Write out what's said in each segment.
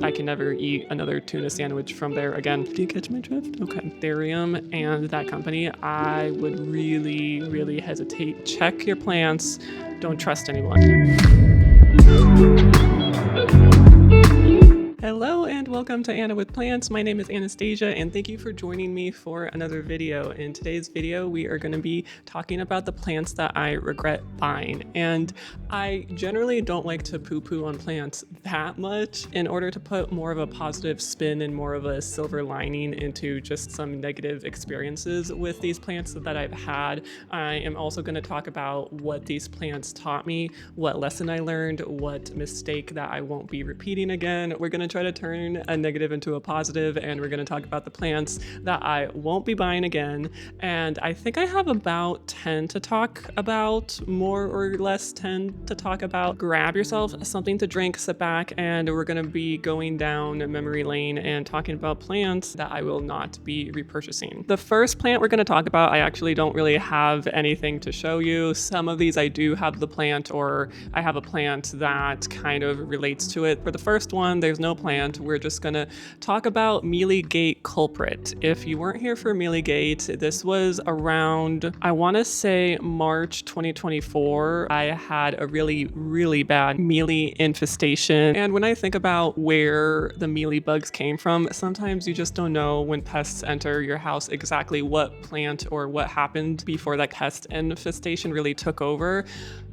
I can never eat another tuna sandwich from there again. Do you catch my drift? Okay. Anthurium and that company, I would really, really hesitate. Check your plants. Don't trust anyone. Hello and welcome to Anna with Plants. My name is Anastasia and thank you for joining me for another video. In today's video, we are going to be talking about the plants that I regret buying. And I generally don't like to poo-poo on plants that much. In order to put more of a positive spin and more of a silver lining into just some negative experiences with these plants that I've had, I am also going to talk about what these plants taught me, what lesson I learned, what mistake that I won't be repeating again. We're going to try to turn a negative into a positive, and we're going to talk about the plants that I won't be buying again. And I think I have about 10 to talk about, more or less 10 to talk about. Grab yourself something to drink, sit back, and we're going to be going down memory lane and talking about plants that I will not be repurchasing. The first plant we're going to talk about, I actually don't really have anything to show you. Some of these I do have the plant, or I have a plant that kind of relates to it. For the first one, there's no plant. We're just gonna talk about mealygate culprit. If you weren't here for mealygate, this was around, I want to say March 2024. I had a really, really bad mealy infestation. And when I think about where the mealy bugs came from, sometimes you just don't know when pests enter your house exactly what plant or what happened before that pest infestation really took over.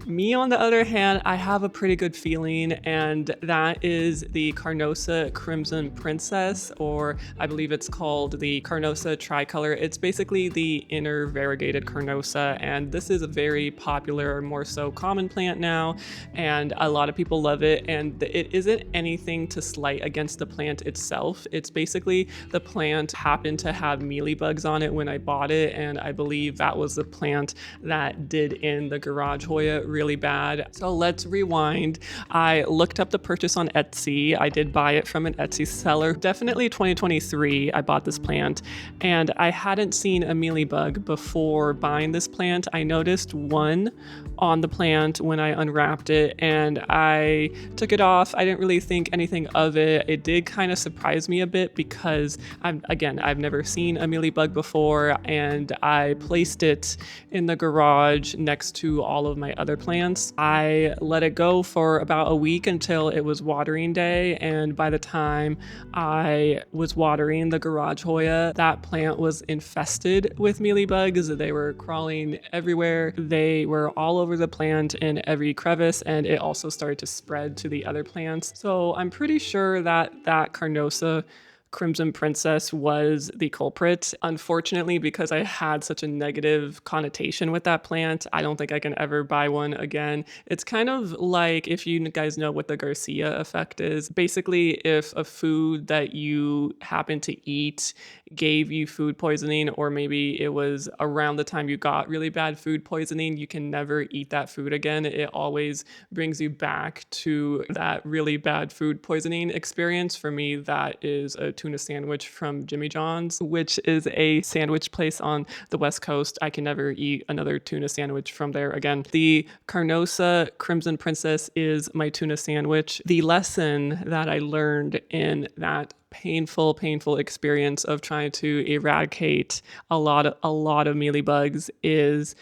Me, on the other hand, I have a pretty good feeling, and that is the Carnosa Crimson Princess, or I believe it's called the Carnosa tricolor. It's basically the inner variegated Carnosa, and this is a very popular, more so common plant now, and a lot of people love it, and it isn't anything to slight against the plant itself. It's basically the plant happened to have mealybugs on it when I bought it, and I believe that was the plant that did in the garage Hoya really bad. So let's rewind. I looked up the purchase on Etsy. I did buy it from an Etsy seller. Definitely 2023, I bought this plant, and I hadn't seen a mealybug before buying this plant. I noticed one on the plant when I unwrapped it, and I took it off. I didn't really think anything of it. It did kind of surprise me a bit because I've never seen a mealybug before, and I placed it in the garage next to all of my other plants. I let it go for about a week until it was watering day, and by the time I was watering the garage Hoya, that plant was infested with mealybugs. They were crawling everywhere. They were all over the plant in every crevice, and it also started to spread to the other plants. So I'm pretty sure that Carnosa Crimson Princess was the culprit. Unfortunately, because I had such a negative connotation with that plant, I don't think I can ever buy one again. It's kind of like, if you guys know what the Garcia effect is, basically if a food that you happen to eat gave you food poisoning, or maybe it was around the time you got really bad food poisoning, you can never eat that food again. It always brings you back to that really bad food poisoning experience. For me, that is a tuna sandwich from Jimmy John's, which is a sandwich place on the West Coast. I can never eat another tuna sandwich from there again. The Carnosa Crimson Princess is my tuna sandwich. The lesson that I learned in that painful experience of trying to eradicate a lot of mealybugs is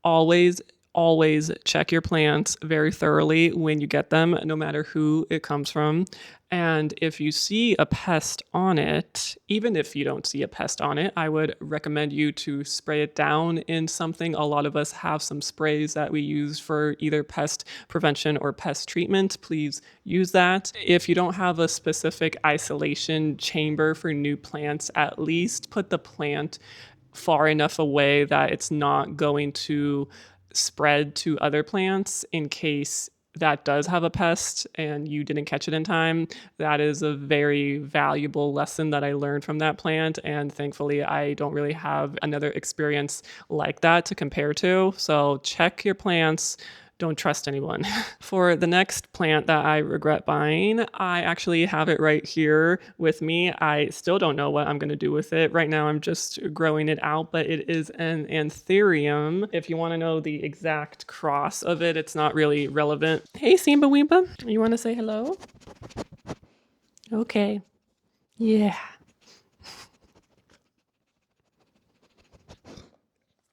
always check your plants very thoroughly when you get them, no matter who it comes from. And if you see a pest on it, even if you don't see a pest on it, I would recommend you to spray it down in something. A lot of us have some sprays that we use for either pest prevention or pest treatment. Please use that. If you don't have a specific isolation chamber for new plants, at least put the plant far enough away that it's not going to spread to other plants in case that does have a pest and you didn't catch it in time. That is a very valuable lesson that I learned from that plant, and thankfully I don't really have another experience like that to compare to. So check your plants. Don't trust anyone. For the next plant that I regret buying, I actually have it right here with me. I still don't know what I'm going to do with it. Right now I'm just growing it out, but it is an anthurium. If you want to know the exact cross of it, it's not really relevant. Hey, Simba Weemba, you want to say hello? Okay. Yeah.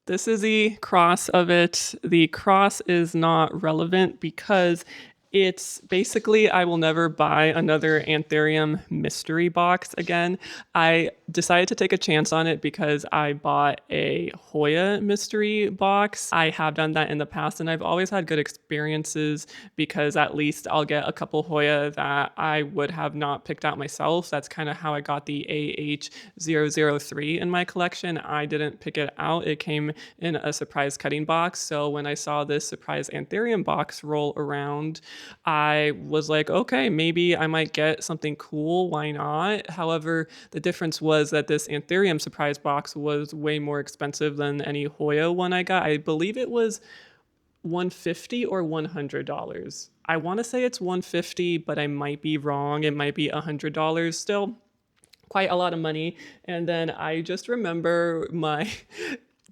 This is the cross of it. The cross is not relevant because it's basically I will never buy another Anthurium mystery box again. I decided to take a chance on it because I bought a Hoya mystery box. I have done that in the past and I've always had good experiences because at least I'll get a couple Hoya that I would have not picked out myself. That's kind of how I got the AH003 in my collection. I didn't pick it out. It came in a surprise cutting box. So when I saw this surprise Anthurium box roll around, I was like, okay, maybe I might get something cool. Why not? However, the difference was that this Anthurium surprise box was way more expensive than any Hoya one I got. I believe it was $150 or $100. I want to say it's $150, but I might be wrong. It might be $100 still. Quite a lot of money. And then I just remember my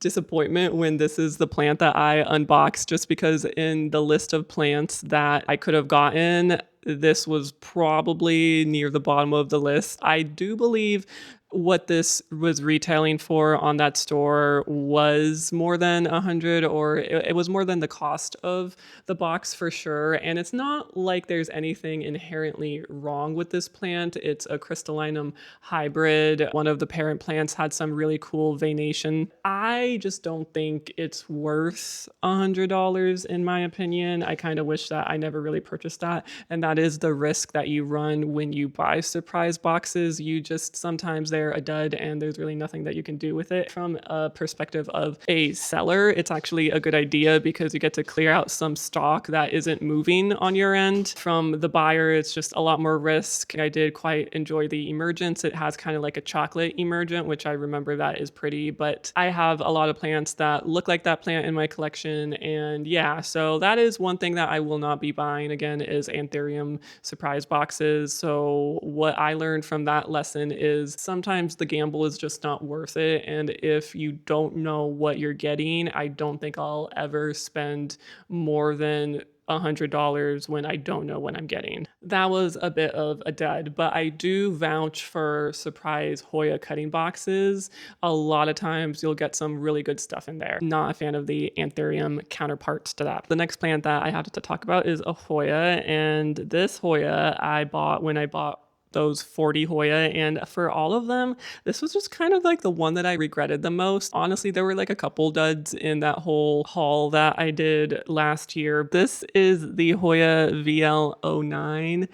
disappointment when this is the plant that I unboxed, just because in the list of plants that I could have gotten, this was probably near the bottom of the list. I do believe what this was retailing for on that store was more than 100, or it was more than the cost of the box for sure. And it's not like there's anything inherently wrong with this plant. It's a crystallinum hybrid. One of the parent plants had some really cool veination. I just don't think it's worth $100 in my opinion. I kind of wish that I never really purchased that. And that is the risk that you run when you buy surprise boxes. You just sometimes they're a dud and there's really nothing that you can do with it. From a perspective of a seller, it's actually a good idea because you get to clear out some stock that isn't moving on your end. From the buyer, it's just a lot more risk. I did quite enjoy the emergence. It has kind of like a chocolate emergent, which I remember that is pretty, but I have a lot of plants that look like that plant in my collection. And yeah, so that is one thing that I will not be buying again is Anthurium surprise boxes. So what I learned from that lesson is sometimes the gamble is just not worth it. And if you don't know what you're getting, I don't think I'll ever spend more than $100 when I don't know what I'm getting. That was a bit of a dud, but I do vouch for surprise Hoya cutting boxes. A lot of times you'll get some really good stuff in there. Not a fan of the Anthurium counterparts to that. The next plant that I have to talk about is a Hoya, and this Hoya I bought when I bought those 40 Hoya, and for all of them, this was just kind of like the one that I regretted the most. Honestly, there were like a couple duds in that whole haul that I did last year. This is the Hoya VL09.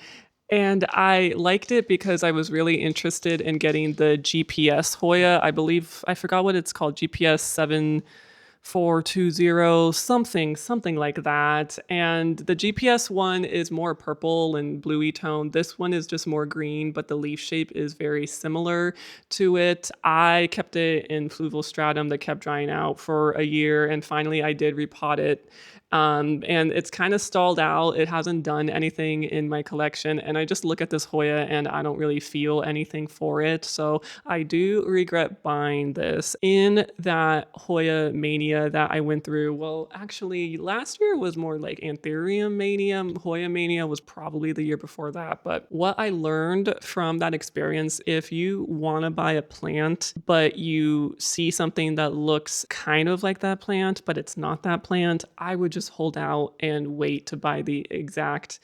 And I liked it because I was really interested in getting the GPS Hoya. I believe, I forgot what it's called, GPS 7420, something like that. And the GPS one is more purple and bluey tone. This one is just more green, but the leaf shape is very similar to it. I kept it in fluval stratum that kept drying out for a year, and finally I did repot it. And it's kind of stalled out. It hasn't done anything in my collection. And I just look at this Hoya and I don't really feel anything for it. So I do regret buying this. In that Hoya mania that I went through, well, actually, last year was more like Anthurium mania. Hoya mania was probably the year before that. But what I learned from that experience, if you want to buy a plant, but you see something that looks kind of like that plant, but it's not that plant, I would just hold out and wait to buy the exact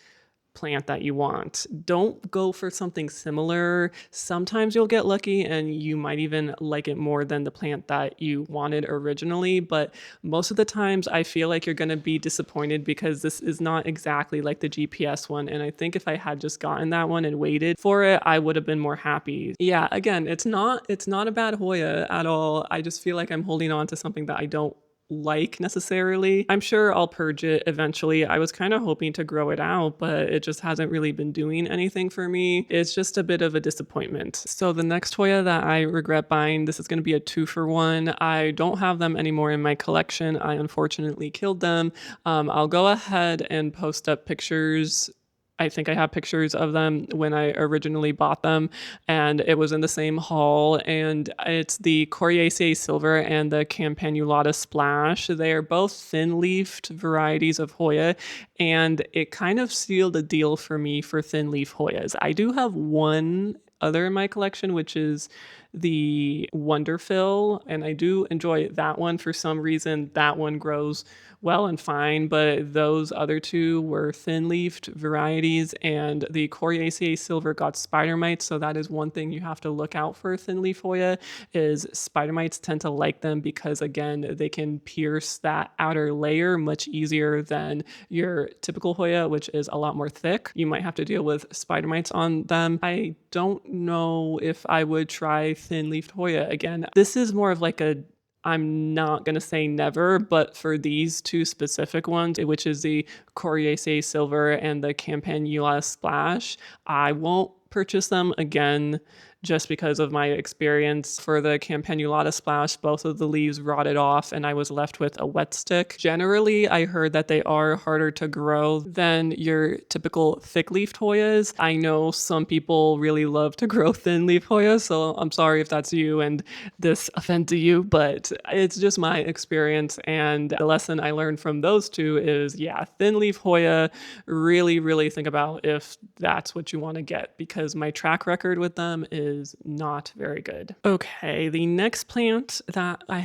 plant that you want. Don't go for something similar. Sometimes you'll get lucky and you might even like it more than the plant that you wanted originally, but most of the times I feel like you're going to be disappointed because this is not exactly like the GPS one, and I think if I had just gotten that one and waited for it, I would have been more happy. Yeah, again, it's not a bad Hoya at all. I just feel like I'm holding on to something that I don't like necessarily. I'm sure I'll purge it eventually. I was kind of hoping to grow it out, but it just hasn't really been doing anything for me. It's just a bit of a disappointment. So the next Hoya that I regret buying, this is going to be a 2-for-1. I don't have them anymore in my collection. I unfortunately killed them. I'll go ahead and post up pictures I think I have pictures of them when I originally bought them, and it was in the same haul. And it's the Coriaceae Silver and the Campanulata Splash. They are both thin-leafed varieties of Hoya, and it kind of sealed a deal for me for thin-leaf Hoyas. I do have one other in my collection, which is the Wonderfill, and I do enjoy that one. For some reason, that one grows well and fine, but those other two were thin-leafed varieties, and the Coriaceae Silver got spider mites, so that is one thing you have to look out for thin-leaf Hoya, is spider mites tend to like them because, again, they can pierce that outer layer much easier than your typical Hoya, which is a lot more thick. You might have to deal with spider mites on them. I don't know if I would try thin-leafed Hoya again. This is more of like a, I'm not going to say never, but for these two specific ones, which is the Coriaceae Silver and the Campanula Splash, I won't purchase them again just because of my experience. For the Campanulata Splash, both of the leaves rotted off and I was left with a wet stick. Generally, I heard that they are harder to grow than your typical thick-leafed Hoyas. I know some people really love to grow thin-leaf Hoyas, so I'm sorry if that's you and this offends you, but it's just my experience. And the lesson I learned from those two is, yeah, thin-leaf Hoya, really think about if that's what you want to get, because my track record with them is not very good. Okay, the next plant that I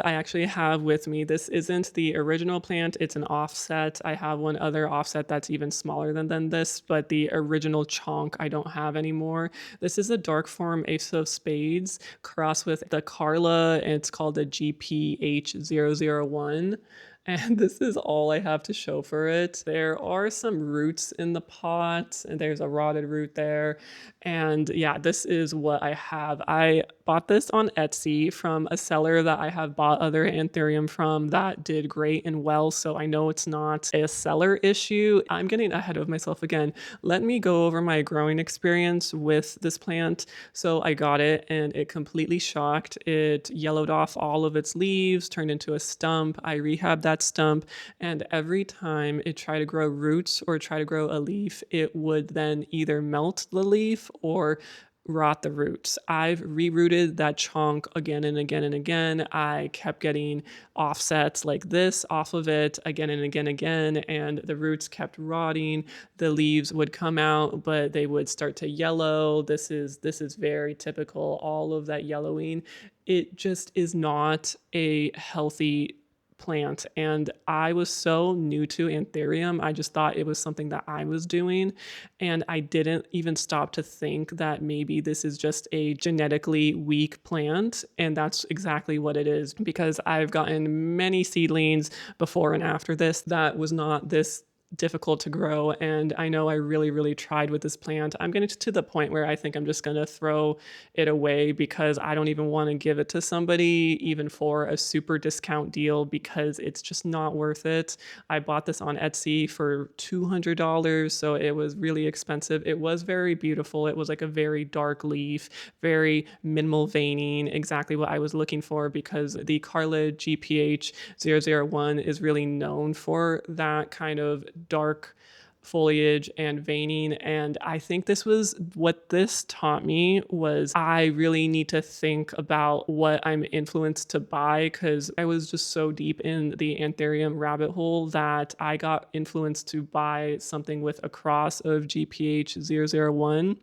actually have with me. This isn't the original plant, it's an offset. I have one other offset that's even smaller than this, but the original chonk I don't have anymore. This is a dark form Ace of Spades crossed with the Carla, and it's called the GPH001. And this is all I have to show for it. There are some roots in the pot, and there's a rotted root there. And yeah, this is what I have. I bought this on Etsy from a seller that I have bought other anthurium from that did great and well, so I know it's not a seller issue. I'm getting ahead of myself again. Let me go over my growing experience with this plant. So I got it and it completely shocked. It yellowed off all of its leaves, turned into a stump. I rehabbed that stump, and every time it tried to grow roots or try to grow a leaf, it would then either melt the leaf or rot the roots. I've rerouted that chunk again and again and again. I kept getting offsets like this off of it again and again, and the roots kept rotting. The leaves would come out, but they would start to yellow. This is very typical, all of that yellowing. It just is not a healthy plant, and I was so new to anthurium. I just thought it was something that I was doing, and I didn't even stop to think that maybe this is just a genetically weak plant, and that's exactly what it is, because I've gotten many seedlings before and after this that was not this difficult to grow, and I know I really tried with this plant. I'm getting to the point where I think I'm just going to throw it away, because I don't even want to give it to somebody even for a super discount deal, because it's just not worth it. I bought this on Etsy for $200, so it was really expensive. It was very beautiful. It was like a very dark leaf, very minimal veining, exactly what I was looking for, because the Carla GPH001 is really known for that kind of dark foliage and veining. And I think this was what this taught me, was I really need to think about what I'm influenced to buy, because I was just so deep in the anthurium rabbit hole that I got influenced to buy something with a cross of GPH001.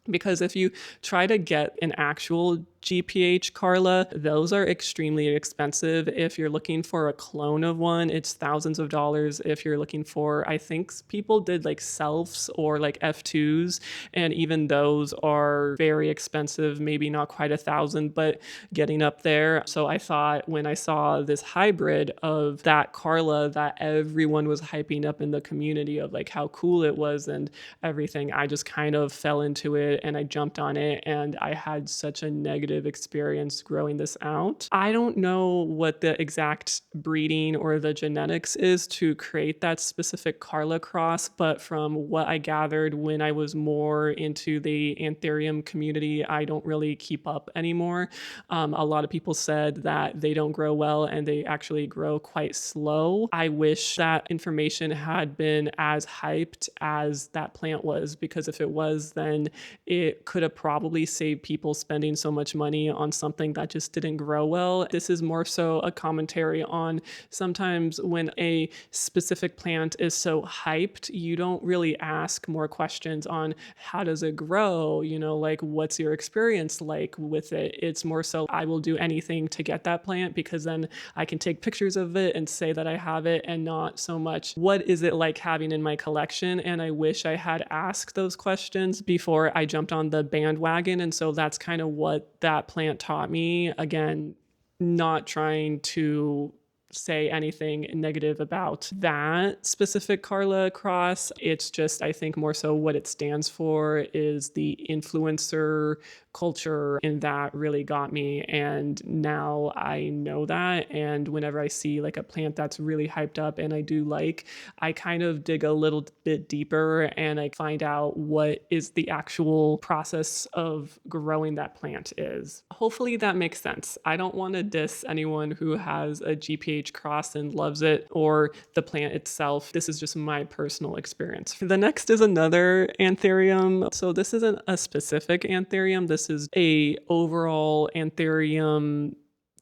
Because if you try to get an actual GPH Carla, those are extremely expensive. If you're looking for a clone of one, it's thousands of dollars. If you're looking for, I think people did like selfs or like F2s, and even those are very expensive, maybe not quite 1,000, but getting up there. So I thought, when I saw this hybrid of that Carla that everyone was hyping up in the community of like how cool it was and everything, I just kind of fell into it it and I jumped on it, and I had such a negative experience growing this out. I don't know what the exact breeding or the genetics is to create that specific Carla cross, but from what I gathered when I was more into the anthurium community, I don't really keep up anymore. A lot of people said that they don't grow well and they actually grow quite slow. I wish that information had been as hyped as that plant was, because if it was, then it could have probably saved people spending so much money on something that just didn't grow well. This is more so a commentary on sometimes when a specific plant is so hyped, you don't really ask more questions on how does it grow, like what's your experience like with it. It's more so I will do anything to get that plant because then I can take pictures of it and say that I have it, and not so much what is it like having in my collection. And I wish I had asked those questions before I jumped on the bandwagon. And so that's kind of what that plant taught me. Again, not trying to say anything negative about that specific Carla cross. It's just, I think more so what it stands for is the influencer culture, and that really got me. And now I know that. And whenever I see like a plant that's really hyped up and I do like, I kind of dig a little bit deeper and I find out what is the actual process of growing that plant is. Hopefully that makes sense. I don't want to diss anyone who has a GPH cross and loves it, or the plant itself. This is just my personal experience. The next is another anthurium. So this isn't a specific anthurium. This is a overall anthurium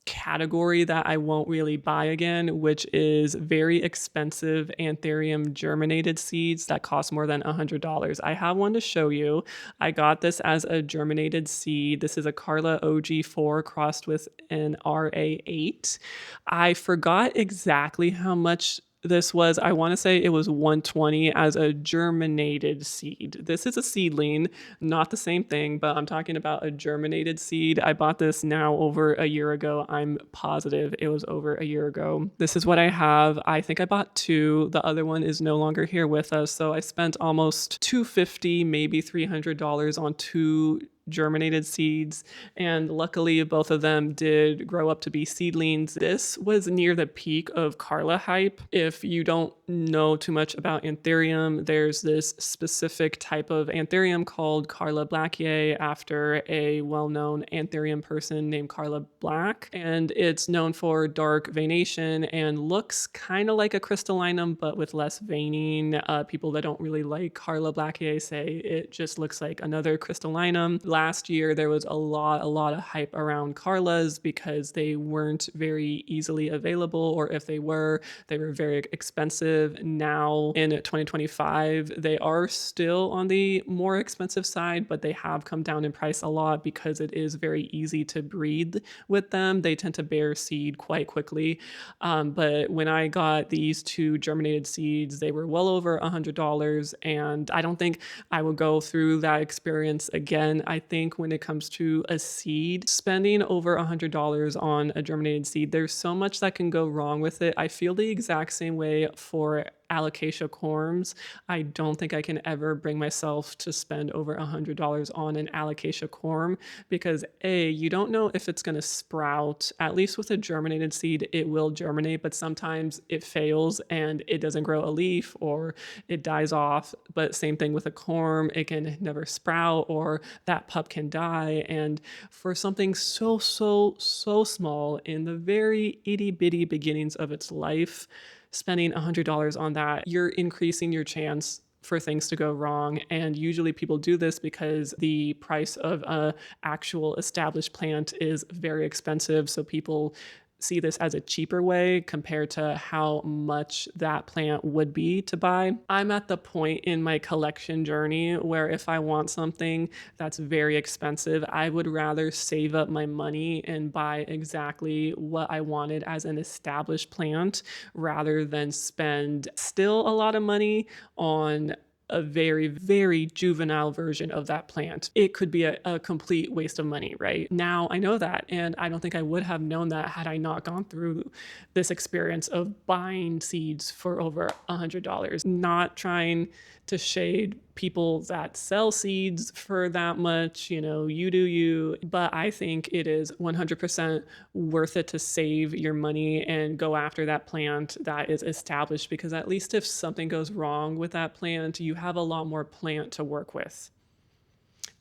category that I won't really buy again, which is very expensive anthurium germinated seeds that cost more than $100. I have one to show you. I got this as a germinated seed. This is a Carla OG4 crossed with an RA8. I forgot exactly how much this was. I want to say it was $120 as a germinated seed. This is a seedling, not the same thing, but I'm talking about a germinated seed. I bought this now over a year ago. I'm positive it was over a year ago. This is what I have. I think I bought two. The other one is no longer here with us. So I spent almost $250, maybe $300 on two germinated seeds, and luckily both of them did grow up to be seedlings. This was near the peak of Carla hype. If you don't know too much about anthurium, there's this specific type of anthurium called Carla blackier after a well-known anthurium person named Carla Black, and it's known for dark veination and looks kind of like a crystallinum but with less veining. People that don't really like Carla blackier say it just looks like another crystallinum. Last year there was a lot of hype around Carlas because they weren't very easily available, or if they were very expensive. Now in 2025 they are still on the more expensive side, but they have come down in price a lot because it is very easy to breed with them. They tend to bear seed quite quickly, but when I got these two germinated seeds, they were well over $100, and I don't think I would go through that experience again. I think when it comes to a seed, spending over $100 on a germinated seed, there's so much that can go wrong with it. I feel the exact same way for alocasia corms. I don't think I can ever bring myself to spend over $100 on an alocasia corm because you don't know if it's going to sprout. At least with a germinated seed, it will germinate, but sometimes it fails and it doesn't grow a leaf or it dies off. But same thing with a corm, it can never sprout or that pup can die. And for something so small in the very itty bitty beginnings of its life, spending $100 on that, you're increasing your chance for things to go wrong. And usually people do this because the price of an actual established plant is very expensive. So people see this as a cheaper way compared to how much that plant would be to buy. I'm at the point in my collection journey where if I want something that's very expensive, I would rather save up my money and buy exactly what I wanted as an established plant rather than spend still a lot of money on a very juvenile version of that plant. It could be a complete waste of money, right? Now I know that, and I don't think I would have known that had I not gone through this experience of buying seeds for over $100. Not trying to shade people that sell seeds for that much, you do you. But I think it is 100% worth it to save your money and go after that plant that is established, because at least if something goes wrong with that plant, you have a lot more plant to work with.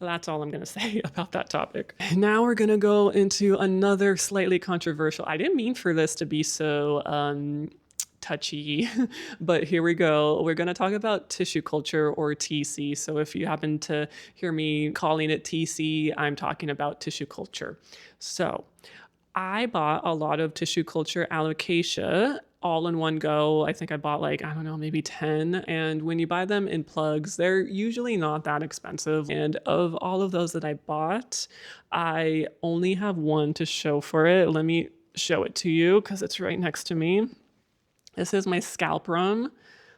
That's all I'm going to say about that topic. Now we're going to go into another slightly controversial. I didn't mean for this to be so touchy, but here we go. We're going to talk about tissue culture, or TC. So if you happen to hear me calling it TC, I'm talking about tissue culture. So I bought a lot of tissue culture alocasia all in one go. I think I bought like, I don't know, maybe 10. And when you buy them in plugs, they're usually not that expensive. And of all of those that I bought, I only have one to show for it. Let me show it to you because it's right next to me. This is my scalprum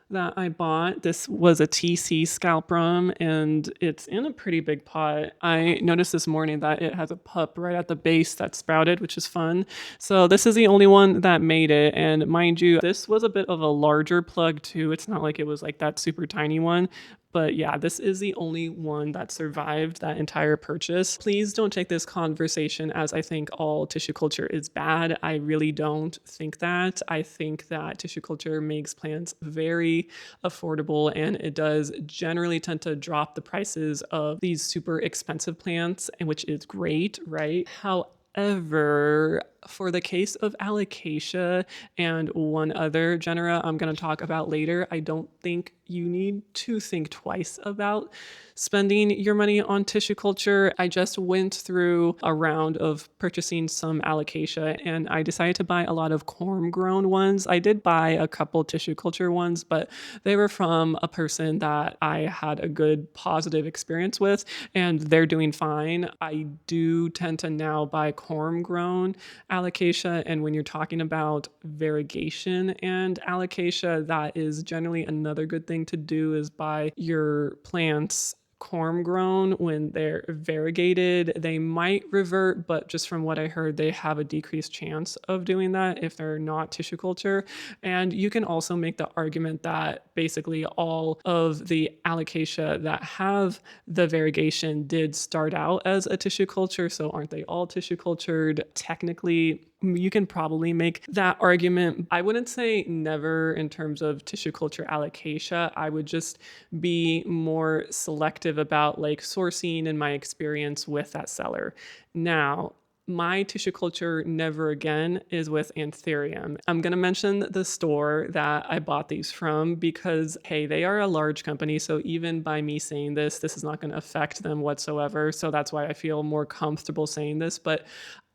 that I bought. This was a TC scalprum, and it's in a pretty big pot. I noticed this morning that it has a pup right at the base that sprouted, which is fun. So this is the only one that made it. And mind you, this was a bit of a larger plug too. It's not like it was like that super tiny one. But yeah, this is the only one that survived that entire purchase. Please don't take this conversation as I think all tissue culture is bad. I really don't think that. I think that tissue culture makes plants very affordable, and it does generally tend to drop the prices of these super expensive plants, and which is great, right? However, for the case of alocasia and one other genera I'm going to talk about later, I don't think you need to think twice about spending your money on tissue culture. I just went through a round of purchasing some alocasia, and I decided to buy a lot of corm grown ones. I did buy a couple tissue culture ones, but they were from a person that I had a good positive experience with, and they're doing fine. I do tend to now buy corm grown alocasia, and when you're talking about variegation and alocasia, that is generally another good thing to do, is buy your plants corm grown. When they're variegated, they might revert, but just from what I heard, they have a decreased chance of doing that if they're not tissue culture. And you can also make the argument that basically all of the alocasia that have the variegation did start out as a tissue culture, so aren't they all tissue cultured? Technically, you can probably make that argument. I wouldn't say never in terms of tissue culture alocasia. I would just be more selective about like sourcing and my experience with that seller. Now, my tissue culture never again is with anthurium. I'm going to mention the store that I bought these from because, hey, they are a large company. So even by me saying this is not going to affect them whatsoever. So that's why I feel more comfortable saying this. But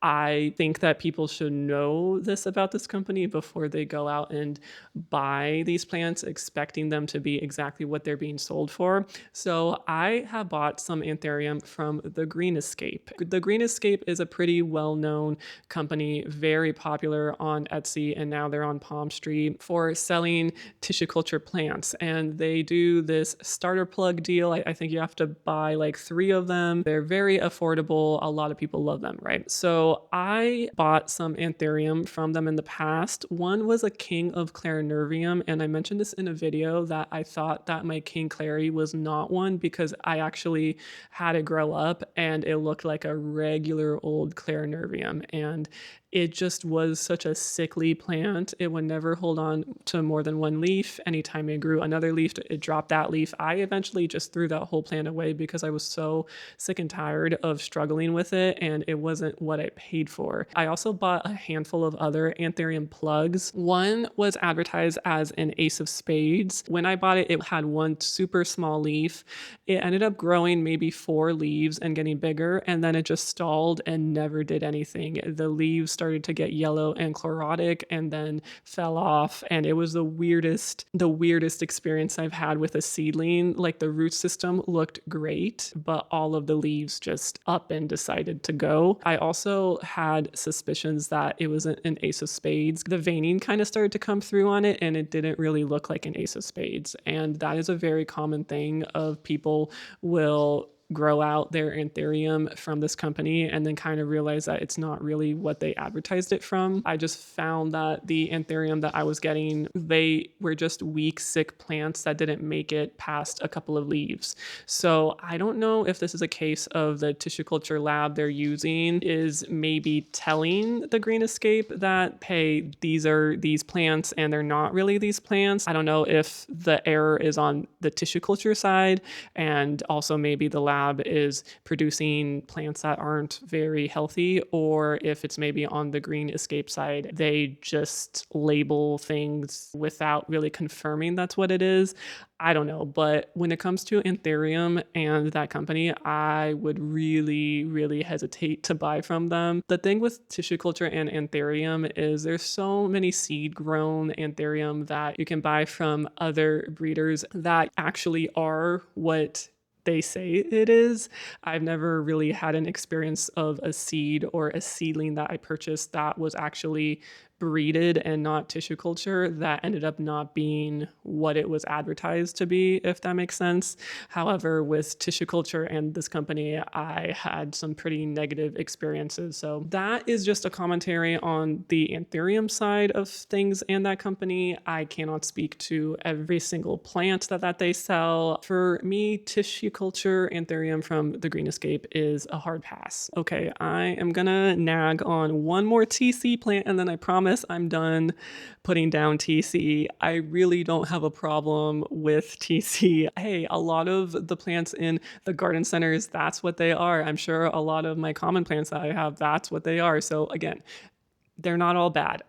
I think that people should know this about this company before they go out and buy these plants, expecting them to be exactly what they're being sold for. So I have bought some anthurium from the Green Escape. The Green Escape is a pretty well-known company, very popular on Etsy, and now they're on Palm Street for selling tissue culture plants. And they do this starter plug deal. I think you have to buy like 3 of them. They're very affordable. A lot of people love them, right? So I bought some anthurium from them in the past. One was a King of Clarinervium, and I mentioned this in a video that I thought that my King Clary was not one because I actually had it grow up and it looked like a regular old Clarinervium, and it just was such a sickly plant. It would never hold on to more than 1 leaf. Anytime it grew another leaf, it dropped that leaf. I eventually just threw that whole plant away because I was so sick and tired of struggling with it, and it wasn't what I paid for. I also bought a handful of other anthurium plugs. One was advertised as an ace of spades. When I bought it, it had 1 super small leaf. It ended up growing maybe 4 leaves and getting bigger, and then it just stalled and never did anything. The leaves started to get yellow and chlorotic and then fell off, and it was the weirdest experience I've had with a seedling. Like, the root system looked great, but all of the leaves just up and decided to go. I also had suspicions that it was an ace of spades. The veining kind of started to come through on it, and it didn't really look like an ace of spades. And that is a very common thing of people will grow out their anthurium from this company and then kind of realized that it's not really what they advertised it from. I just found that the anthurium that I was getting, they were just weak, sick plants that didn't make it past a couple of leaves. So I don't know if this is a case of the tissue culture lab they're using is maybe telling the Green Escape that, hey, these are these plants and they're not really these plants. I don't know if the error is on the tissue culture side, and also maybe the lab is producing plants that aren't very healthy, or if it's maybe on the Green Escape side, they just label things without really confirming that's what it is. I don't know, but when it comes to anthurium and that company, I would really, really hesitate to buy from them. The thing with tissue culture and anthurium is there's so many seed grown anthurium that you can buy from other breeders that actually are what they say it is. I've never really had an experience of a seed or a seedling that I purchased that was actually breeded and not tissue culture that ended up not being what it was advertised to be, if that makes sense. However, with tissue culture and this company, I had some pretty negative experiences. So that is just a commentary on the anthurium side of things and that company. I cannot speak to every single plant that they sell. For me, tissue culture anthurium from the Green Escape is a hard pass. Okay, I am gonna nag on one more TC plant and then I promise I'm done putting down TC. I really don't have a problem with TC. Hey, a lot of the plants in the garden centers, that's what they are. I'm sure a lot of my common plants that I have, that's what they are. So again, they're not all bad.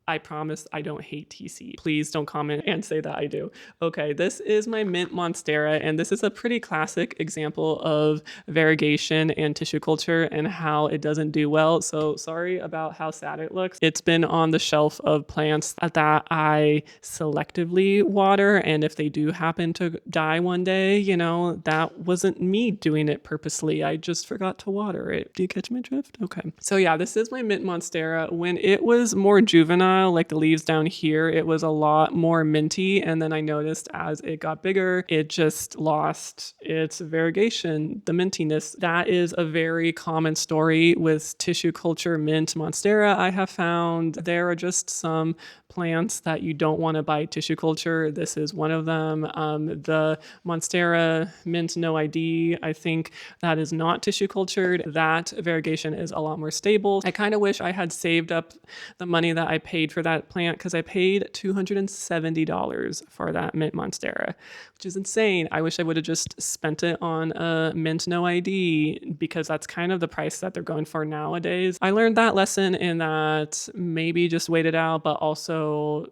I promise I don't hate TC. Please don't comment and say that I do. Okay, this is my mint monstera, and this is a pretty classic example of variegation and tissue culture and how it doesn't do well. So sorry about how sad it looks. It's been on the shelf of plants that I selectively water, and if they do happen to die one day, you know, that wasn't me doing it purposely. I just forgot to water it. Do you catch my drift? Okay. So yeah, this is my mint monstera. When it was more juvenile, like the leaves down here, it was a lot more minty, and then I noticed as it got bigger, it just lost its variegation, the mintiness. That is a very common story with tissue culture mint monstera. I have found there are just some plants that you don't want to buy tissue culture. This is one of them. The monstera mint no ID, I think that is not tissue cultured. That variegation is a lot more stable. I kind of wish I had saved up the money that I paid for that plant, because I paid $270 for that mint monstera, which is insane. I wish I would have just spent it on a mint no ID, because that's kind of the price that they're going for nowadays. I learned that lesson in that maybe just wait it out, but also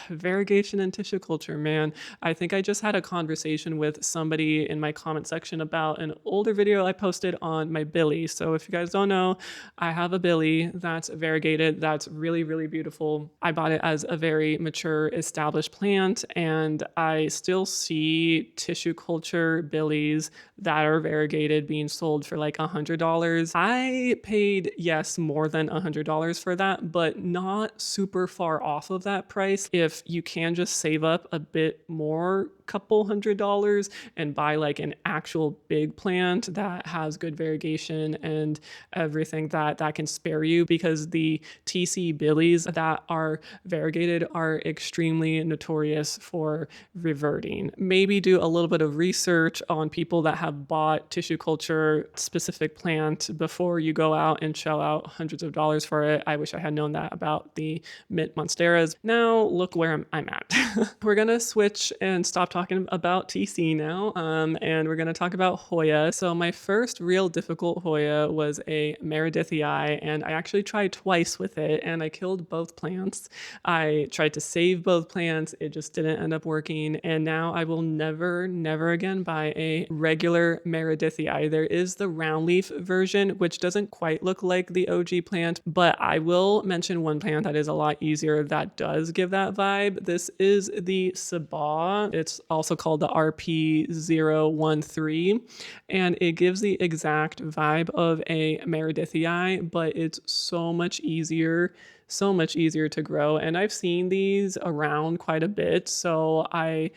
variegation and tissue culture, man. I think I just had a conversation with somebody in my comment section about an older video I posted on my Billy. So if you guys don't know, I have a Billy that's variegated, that's really, really beautiful. I bought it as a very mature, established plant, and I still see tissue culture Billies that are variegated being sold for like $100. I paid, yes, more than $100 for that, but not super far off of that price. If you can just save up a bit more, couple $100s, and buy like an actual big plant that has good variegation and everything that can spare you, because the TC Billies that are variegated are extremely notorious for reverting. Maybe do a little bit of research on people that have bought tissue culture specific plant before you go out and shell out hundreds of dollars for it. I wish I had known that about the mint monsteras. Now look where I'm at. We're gonna switch and stop talking about TC now, and we're gonna talk about Hoya. So my first real difficult Hoya was a Meredithii, and I actually tried twice with it, and I killed both plants. I tried to save both plants, it just didn't end up working, and now I will never again buy a regular Meredithii. There is the round leaf version, which doesn't quite look like the OG plant, but I will mention one plant that is a lot easier that does give that vibe. This is the Sabah. It's also called the RP013, and it gives the exact vibe of a Meredithii, but it's so much easier to grow. And I've seen these around quite a bit, so I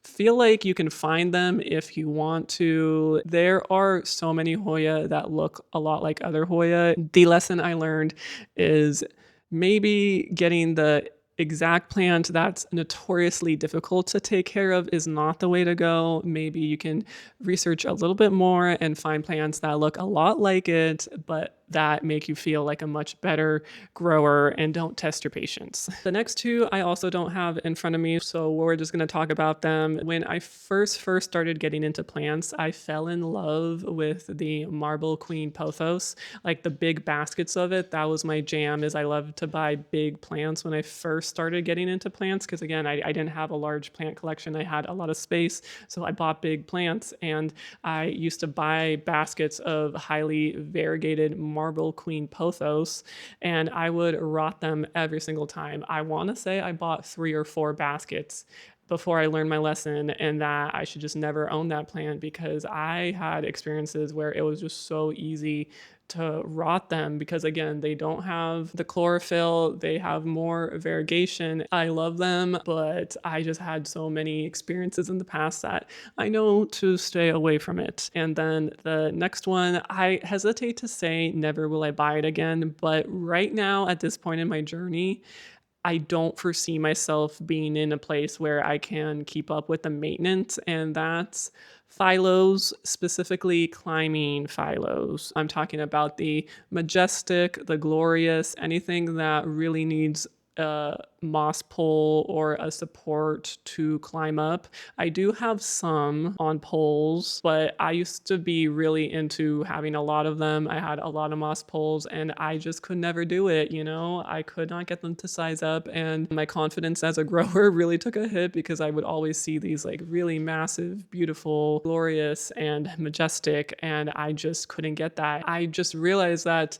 feel like you can find them if you want to. There are so many Hoya that look a lot like other Hoya. The lesson I learned is maybe getting the exact plant that's notoriously difficult to take care of is not the way to go. Maybe you can research a little bit more and find plants that look a lot like it, but that make you feel like a much better grower and don't test your patience. The next two I also don't have in front of me, so we're just going to talk about them. When I first started getting into plants, I fell in love with the Marble Queen pothos, like the big baskets of it. That was my jam. Is I love to buy big plants when I first started getting into plants, because again, I didn't have a large plant collection. I had a lot of space, so I bought big plants, and I used to buy baskets of highly variegated Marble Queen pothos, and I would rot them every single time. I want to say I bought 3 or 4 baskets before I learned my lesson, and that I should just never own that plant, because I had experiences where it was just so easy to rot them, because again, they don't have the chlorophyll, they have more variegation. I love them, but I just had so many experiences in the past that I know to stay away from it. And then the next one, I hesitate to say never will I buy it again, but right now at this point in my journey, I don't foresee myself being in a place where I can keep up with the maintenance, and that's phylos, specifically climbing phylos. I'm talking about the majestic, the glorious, anything that really needs a moss pole or a support to climb up. I do have some on poles, but I used to be really into having a lot of them. I had a lot of moss poles and I just could never do it, you know? I could not get them to size up, and my confidence as a grower really took a hit, because I would always see these like really massive, beautiful, glorious, and majestic, and I just couldn't get that. I just realized that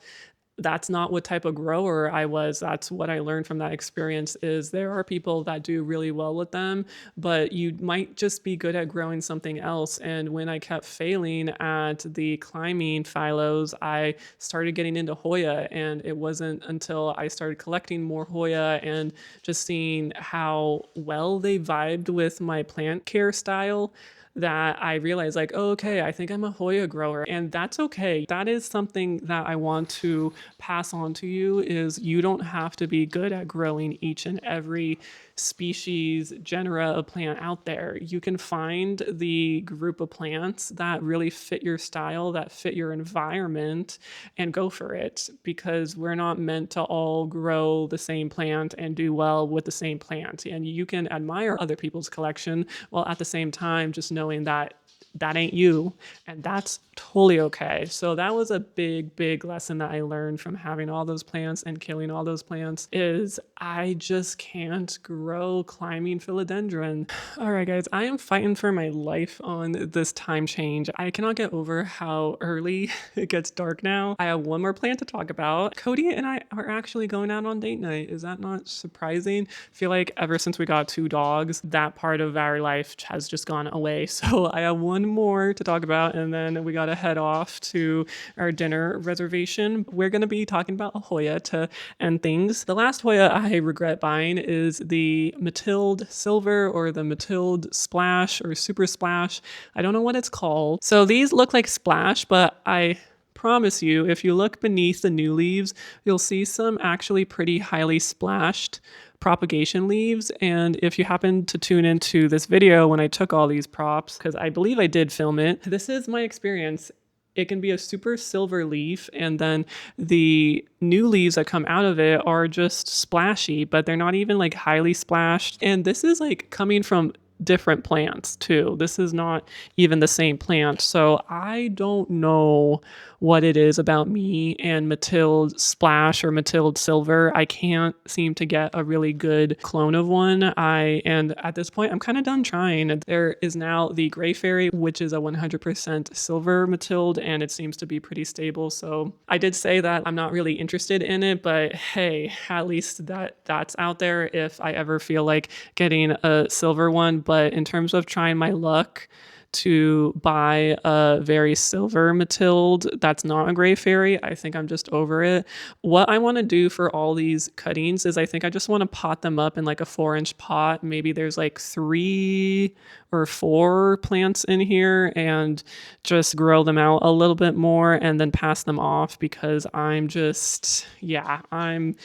that's not what type of grower I was. That's what I learned from that experience, is there are people that do really well with them, but you might just be good at growing something else. And when I kept failing at the climbing phylos, I started getting into Hoya, and it wasn't until I started collecting more Hoya and just seeing how well they vibed with my plant care style that I realized, like, oh, okay, I think I'm a Hoya grower, and that's okay. That is something that I want to pass on to you, is you don't have to be good at growing each and every species, genera of plant out there. You can find the group of plants that really fit your style, that fit your environment, and go for it, because we're not meant to all grow the same plant and do well with the same plant. And you can admire other people's collection while at the same time just knowing that that ain't you, and that's totally okay. So that was a big lesson that I learned from having all those plants and killing all those plants, is I just can't grow climbing philodendron. All right, guys, I am fighting for my life on this time change. I cannot get over how early it gets dark now. I have one more plant to talk about. Cody and I are actually going out on date night. Is that not surprising? I feel like ever since we got 2 dogs, that part of our life has just gone away. So I have one more to talk about, and then we gotta head off to our dinner reservation. We're gonna be talking about a Hoya to end things. The last Hoya I regret buying is the Mathilde Silver, or the Mathilde Splash, or Super Splash. I don't know what it's called. So these look like Splash, but I promise you, if you look beneath the new leaves, you'll see some actually pretty highly splashed propagation leaves. And if you happen to tune into this video when I took all these props, because I believe I did film it, this is my experience. It can be a super silver leaf, and then the new leaves that come out of it are just splashy, but they're not even like highly splashed. And this is like coming from different plants too. This is not even the same plant. So I don't know what it is about me and Mathilde Splash or Mathilde Silver. I can't seem to get a really good clone of one. And at this point, I'm kind of done trying. There is now the Gray Fairy, which is a 100% silver Mathilde, and it seems to be pretty stable. So I did say that I'm not really interested in it, but hey, at least that's out there if I ever feel like getting a silver one. But in terms of trying my luck to buy a very silver mathilde that's not a gray fairy. I think I'm just over it. What I want to do for all these cuttings is I think I just want to pot them up in like a 4-inch pot. Maybe there's like 3 or 4 plants in here, and just grow them out a little bit more and then pass them off, because I'm just, yeah, I'm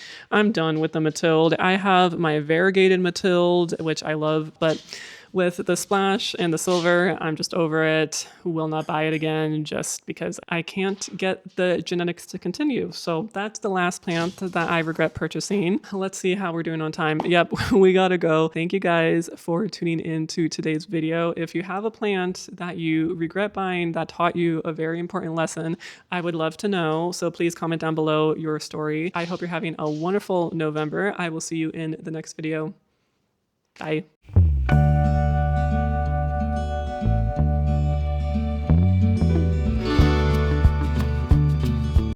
done with the mathilde. I have my variegated mathilde, which I love, but with the splash and the silver, I'm just over it. Will not buy it again, just because I can't get the genetics to continue. So that's the last plant that I regret purchasing. Let's see how we're doing on time. Yep, we gotta go. Thank you guys for tuning into today's video. If you have a plant that you regret buying that taught you a very important lesson, I would love to know. So please comment down below your story. I hope you're having a wonderful November. I will see you in the next video. Bye.